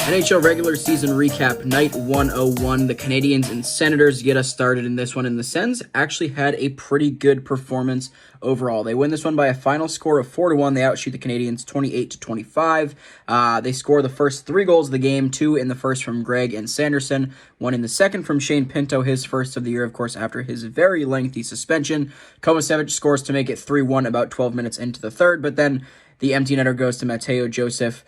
NHL regular season recap, night 101. The Canadiens and Senators get us started in this one, and the Sens actually had a pretty good performance overall. They win this one by a final score of 4-1. They outshoot the Canadiens 28-25. They score the first 3 goals of the game, 2 in the first from Greg and Sanderson, 1 in the second from Shane Pinto, his first of the year, of course, after his very lengthy suspension. Kovacevic scores to make it 3-1 about 12 minutes into the third, but then the empty netter goes to Mateo Joseph.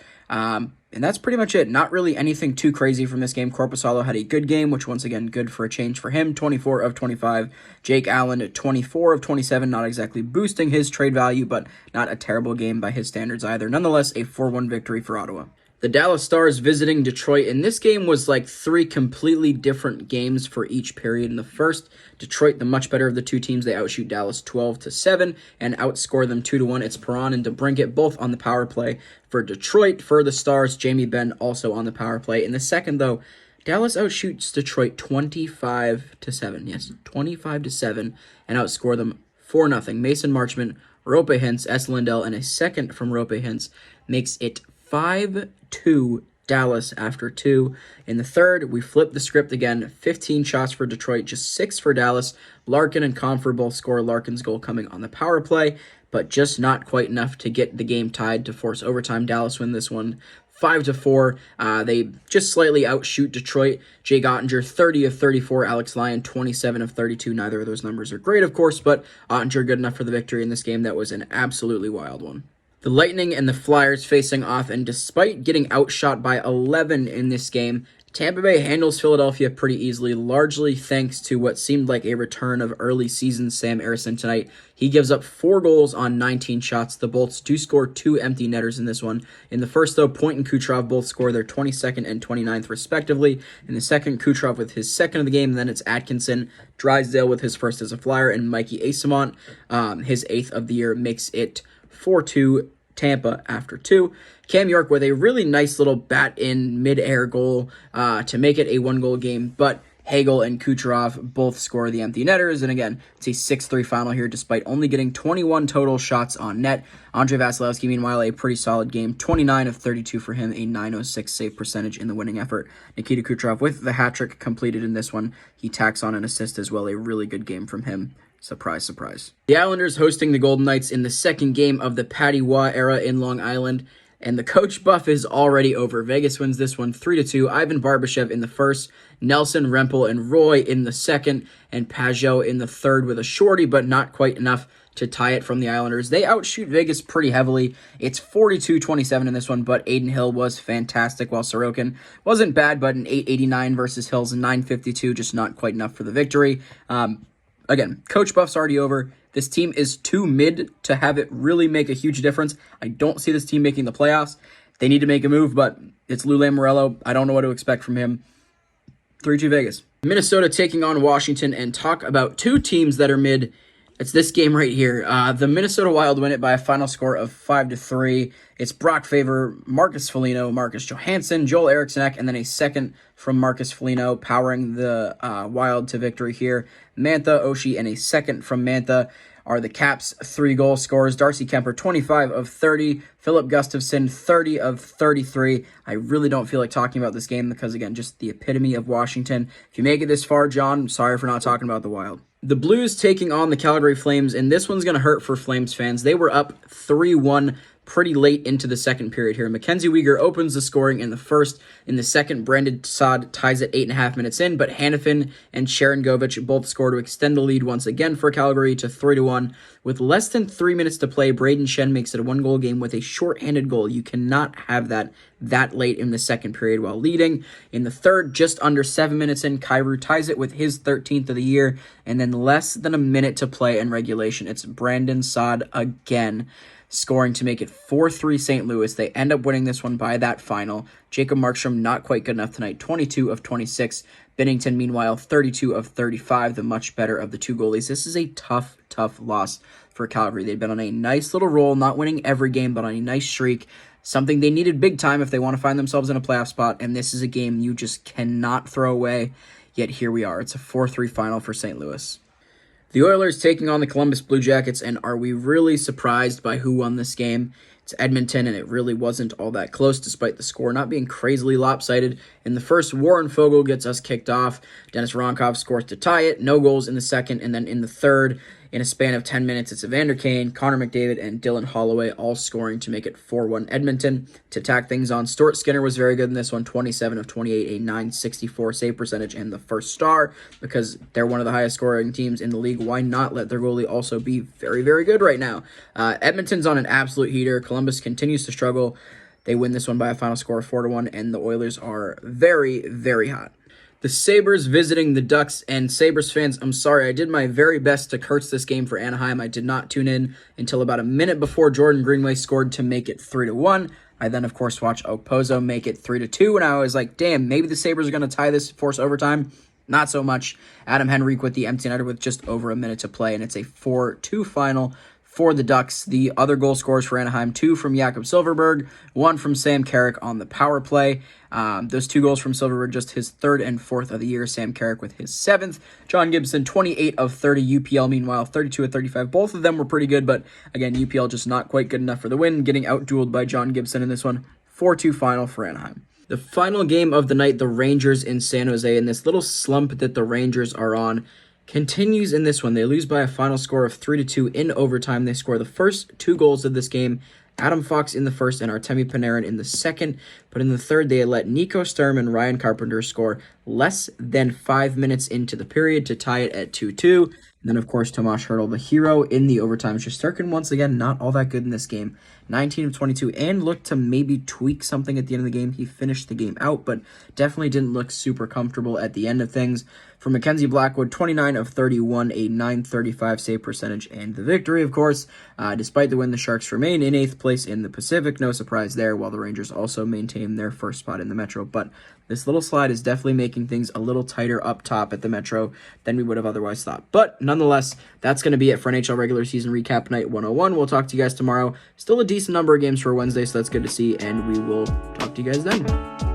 And that's pretty much it. Not really anything too crazy from this game. Korpisalo had a good game, which once again, good for a change for him. 24 of 25. Jake Allen, 24 of 27. Not exactly boosting his trade value, but not a terrible game by his standards either. Nonetheless, a 4-1 victory for Ottawa. The Dallas Stars visiting Detroit, and this game was like 3 completely different games for each period. In the first, Detroit, the much better of the two teams, they outshoot Dallas 12-7 and outscore them 2-1. It's Perron and DeBrincat both on the power play for Detroit. For the Stars, Jamie Benn also on the power play. In the second, though, Dallas outshoots Detroit 25-7. Yes, 25-7, and outscore them 4-0. Mason Marchment, Rope Hintz, S. Lindell, and a second from Rope Hintz makes it 5-2 Dallas after 2. In the third, we flip the script again. 15 shots for Detroit, just 6 for Dallas. Larkin and Confer both score. Larkin's goal coming on the power play, but just not quite enough to get the game tied to force overtime. Dallas win this one 5-4. They just slightly outshoot Detroit. Jake Ottinger, 30 of 34. Alex Lyon, 27 of 32. Neither of those numbers are great, of course, but Ottinger good enough for the victory in this game. That was an absolutely wild one. The Lightning and the Flyers facing off, and despite getting outshot by 11 in this game, Tampa Bay handles Philadelphia pretty easily, largely thanks to what seemed like a return of early season Sam Ersson tonight. He gives up 4 goals on 19 shots. The Bolts do score 2 empty netters in this one. In the first, though, Point and Kucherov both score their 22nd and 29th, respectively. In the second, Kucherov with his second of the game, and then it's Atkinson, Drysdale with his first as a Flyer, and Mikey Eyssimont, his 8th of the year, makes it 4-2 Tampa after 2. Cam York with a really nice little bat-in mid-air goal to make it a 1-goal game, but Hagel and Kucherov both score the empty netters, and again, it's a 6-3 final here despite only getting 21 total shots on net. Andrei Vasilevsky, meanwhile, a pretty solid game, 29 of 32 for him, a .906 save percentage in the winning effort. Nikita Kucherov with the hat-trick completed in this one. He tacks on an assist as well, a really good game from him. Surprise, surprise. The Islanders hosting the Golden Knights in the second game of the Patty Waugh era in Long Island, and the coach buff is already over. Vegas wins this one 3-2. Ivan Barbashev in the first, Nelson, Rempel, and Roy in the second, and Pajot in the third with a shorty, but not quite enough to tie it from the Islanders. They outshoot Vegas pretty heavily. It's 42-27 in this one, but Aiden Hill was fantastic, while Sorokin wasn't bad, but an 889 versus Hill's 952, just not quite enough for the victory. Again, coach buff's already over. This team is too mid to have it really make a huge difference. I don't see this team making the playoffs. They need to make a move, but it's Lou Lamoriello. I don't know what to expect from him. 3-2 Vegas. Minnesota taking on Washington, and talk about 2 teams that are mid. It's this game right here. The Minnesota Wild win it by a final score of 5-3. It's Brock Faber, Marcus Foligno, Marcus Johansson, Joel Eriksson, and then a second from Marcus Foligno powering the Wild to victory here. Mantha, Oshie, and a second from Mantha are the Caps' 3 goal scorers. Darcy Kemper, 25 of 30. Philip Gustafsson, 30 of 33. I really don't feel like talking about this game because, again, just the epitome of Washington. If you make it this far, John, sorry for not talking about the Wild. The Blues taking on the Calgary Flames, and this one's going to hurt for Flames fans. They were up 3-1 pretty late into the second period here. Mackenzie Weegar opens the scoring in the first. In the second, Brandon Saad ties it 8.5 minutes in, but Hanifin and Sharon Govich both score to extend the lead once again for Calgary to 3-1. With less than 3 minutes to play, Braden Shen makes it a 1-goal game with a shorthanded goal. You cannot have that late in the second period while leading. In the third, just under 7 minutes in, Kyrou ties it with his 13th of the year, and then less than a minute to play in regulation. It's Brandon Saad again, scoring to make it 4-3 St. Louis. They end up winning this one by that final. Jacob Markstrom not quite good enough tonight, 22 of 26. Binnington, meanwhile, 32 of 35, the much better of the 2 goalies. This is a tough loss for Calgary. They've been on a nice little roll, not winning every game, but on a nice streak. Something they needed big time if they want to find themselves in a playoff spot, and this is a game you just cannot throw away. Yet here we are. It's a 4-3 final for St. Louis. The Oilers taking on the Columbus Blue Jackets, and are we really surprised by who won this game? It's Edmonton, and it really wasn't all that close, despite the score not being crazily lopsided. In the first, Warren Foegele gets us kicked off. Dennis Ronkov scores to tie it. No goals in the second, and then in the third, in a span of 10 minutes, it's Evander Kane, Connor McDavid, and Dylan Holloway all scoring to make it 4-1 Edmonton. To tack things on, Stuart Skinner was very good in this one, 27 of 28, a .964 save percentage, and the first star, because they're one of the highest scoring teams in the league. Why not let their goalie also be very, very good right now? Edmonton's on an absolute heater. Columbus continues to struggle. They win this one by a final score of 4-1, and the Oilers are very, very hot. The Sabres visiting the Ducks, and Sabres fans, I'm sorry, I did my very best to curse this game for Anaheim. I did not tune in until about a minute before Jordan Greenway scored to make it 3-1. I then, of course, watched Okposo make it 3-2, and I was like, damn, maybe the Sabres are going to tie this, force overtime. Not so much. Adam Henrique with the empty netter with just over a minute to play, and it's a 4-2 final for the Ducks. The other goal scorers for Anaheim, 2 from Jakob Silfverberg, 1 from Sam Carrick on the power play. Those 2 goals from Silfverberg, just his 3rd and 4th of the year. Sam Carrick with his 7th. John Gibson, 28 of 30. UPL, meanwhile, 32 of 35. Both of them were pretty good, but again, UPL just not quite good enough for the win, getting out-dueled by John Gibson in this one. 4-2 final for Anaheim. The final game of the night, the Rangers in San Jose, and this little slump that the Rangers are on continues in this one. They lose by a final score of 3-2 in overtime. They score the first 2 goals of this game. Adam Fox in the first and Artemi Panarin in the second. But in the third, they let Nico Sturm and Ryan Carpenter score less than 5 minutes into the period to tie it at 2-2. And then, of course, Tomas Hertl, the hero in the overtime. Shesterkin, once again, not all that good in this game. 19 of 22, and looked to maybe tweak something at the end of the game. He finished the game out, but definitely didn't look super comfortable at the end of things. For Mackenzie Blackwood, 29 of 31, a .935 save percentage, and the victory, of course. Despite the win, the Sharks remain in 8th place in the Pacific. No surprise there, while the Rangers also maintain their first spot in the Metro. But this little slide is definitely making things a little tighter up top at the Metro than we would have otherwise thought. But nonetheless, that's going to be it for NHL regular season recap night 101. We'll talk to you guys tomorrow. Still a decent number of games for Wednesday, so that's good to see, and we will talk to you guys then.